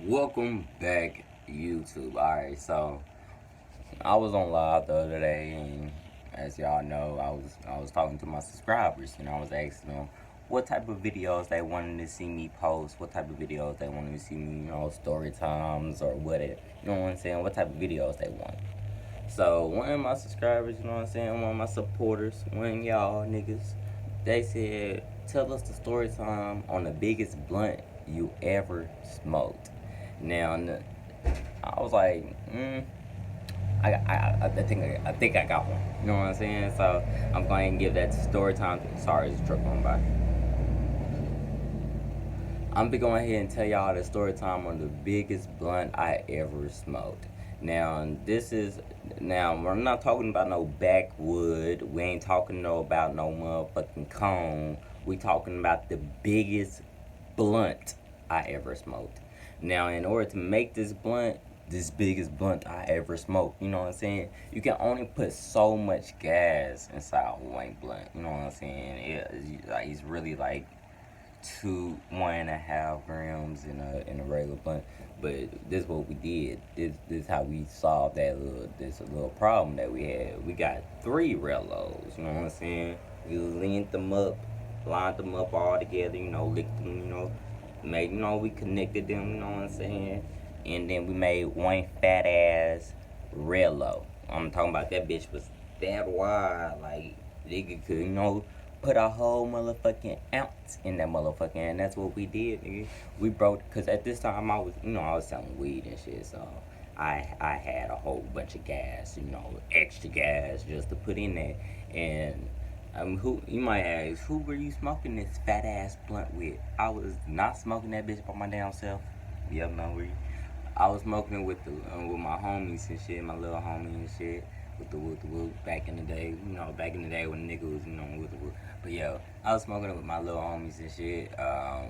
Welcome back, YouTube. Alright, so I was on live the other day, and as y'all know, I was talking to my subscribers, and I was asking them what type of videos they wanted to see me post, what type of videos they wanted to see me, story times or whatever. You know what I'm saying? What type of videos they want. So one of my subscribers, you know what I'm saying, one of my supporters, one of y'all niggas, they said, tell us the story time on the biggest blunt you ever smoked. Now, I was like, I think I got one. You know what I'm saying? So I'm going to give that story time. Sorry, it's a truck going by. I'm be going ahead and tell y'all the story time on the biggest blunt I ever smoked. Now we're not talking about no backwood. We ain't talking about no motherfucking cone. We talking about the biggest blunt I ever smoked. Now, in order to make this biggest blunt I ever smoked, you know what I'm saying? You can only put so much gas inside a white blunt. You know what I'm saying? It's really like 1.5 grams in a regular blunt. But this is what we did. This how we solved this little problem that we had. We got 3 Rellos. You know what I'm saying? We lined them up all together. Licked them. We connected them. You know what I'm saying? And then we made one fat ass Rello. I'm talking about that bitch was that wide, like nigga could put a whole motherfucking ounce in that motherfucker, and that's what we did, nigga. We broke, cause at this time I was selling weed and shit, so I had a whole bunch of gas, extra gas just to put in there, and who you might ask, who were you smoking this fat ass blunt with? I was not smoking that bitch by my damn self. Yep, no, I was smoking it with my homies and shit, my little homie and shit, with the whoop back in the day, back in the day when nigga was, with the whoop. But yo, I was smoking it with my little homies and shit.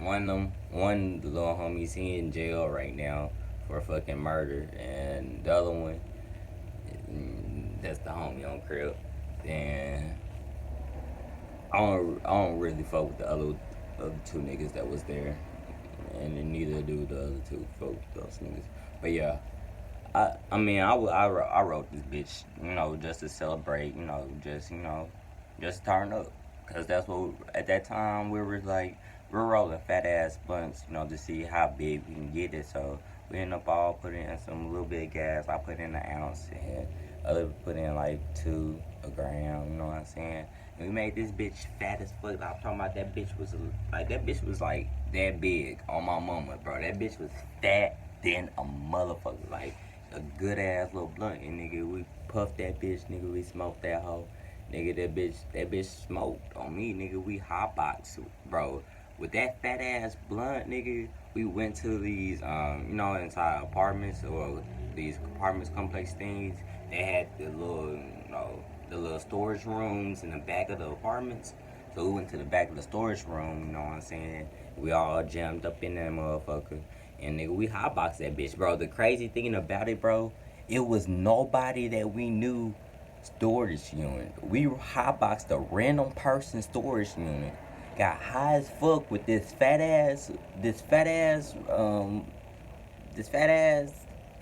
One of the little homies, he in jail right now for fucking murder, and the other one, that's the homie on crib. And I don't really fuck with the other 2 niggas that was there, and then neither do the other 2 folks, those niggas. But yeah, I wrote this bitch, just to celebrate, just turn up, cause that's what at that time we were like, we're rolling fat ass blunts, to see how big we can get it. So we end up all putting in some little bit of gas. I put in an ounce, and other put in like 2 a gram. You know what I'm saying? And we made this bitch fat as fuck. I'm talking about that bitch was like that big on my mama, bro. That bitch was fat than a motherfucker, like a good ass little blunt. And nigga, we puffed that bitch, nigga. We smoked that hoe, nigga. That bitch smoked on me, nigga. We hotboxed, bro. With that fat ass blunt, nigga, we went to these, inside apartments or these apartments complex things. They had the little storage rooms in the back of the apartments. So we went to the back of the storage room, you know what I'm saying? We all jammed up in that motherfucker. And nigga, we hotboxed that bitch, bro. The crazy thing about it, bro, it was nobody that we knew storage unit. We hotboxed a random person storage unit. Got high as fuck with this fat ass,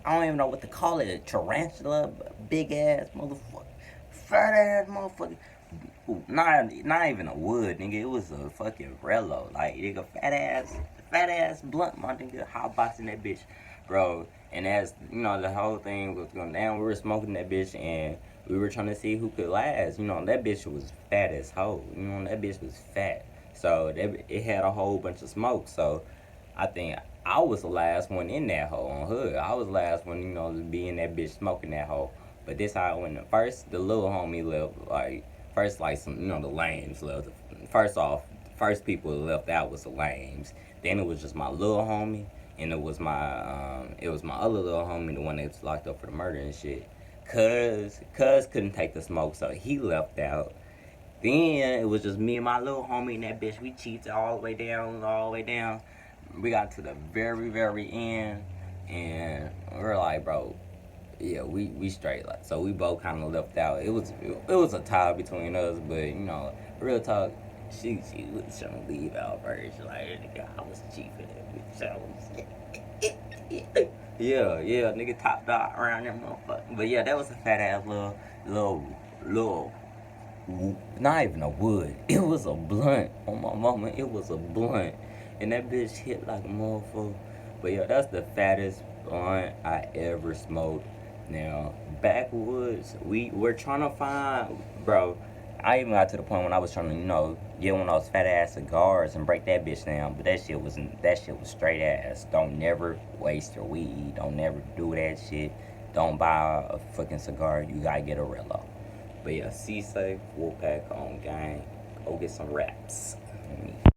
I don't even know what to call it, a tarantula, big ass motherfucker, fat ass motherfucker. Ooh, not even a wood, nigga. It was a fucking Rello, like nigga, fat ass blunt, my nigga, hotboxing that bitch, bro. And as the whole thing was going down, we were smoking that bitch, and we were trying to see who could last. That bitch was fat as hoe. That bitch was fat. So it had a whole bunch of smoke. So I think I was the last one in that hole on hood. I was the last one, to be in that bitch smoking that hole. But this how it went. First, the little homie left, like some, the lames left. First off, first people that left out was the lames. Then it was just my little homie, and it was my other little homie, the one that's locked up for the murder and shit. Cuz couldn't take the smoke, so he left out. Then it was just me and my little homie and that bitch. We cheated all the way down, all the way down. We got to the very, very end, and we are like, bro, yeah, we straight. Like, so we both kind of left out. It was a tie between us, but real talk, she was trying to leave out first. Like, nigga, I was cheap for that bitch. So Yeah, nigga top dog around that motherfucker. But yeah, that was a fat ass little, not even a wood. It was a blunt. On my mama, it was a blunt. And that bitch hit like a motherfucker. But yeah, that's the fattest blunt I ever smoked. Now, backwoods, we're trying to find, bro. I even got to the point when I was trying to, get one of those fat ass cigars and break that bitch down. But that shit was straight ass. Don't never waste your weed. Don't never do that shit. Don't buy a fucking cigar. You gotta get a Rello. But yeah, C safe, Wolfpack on gang. Go get some wraps.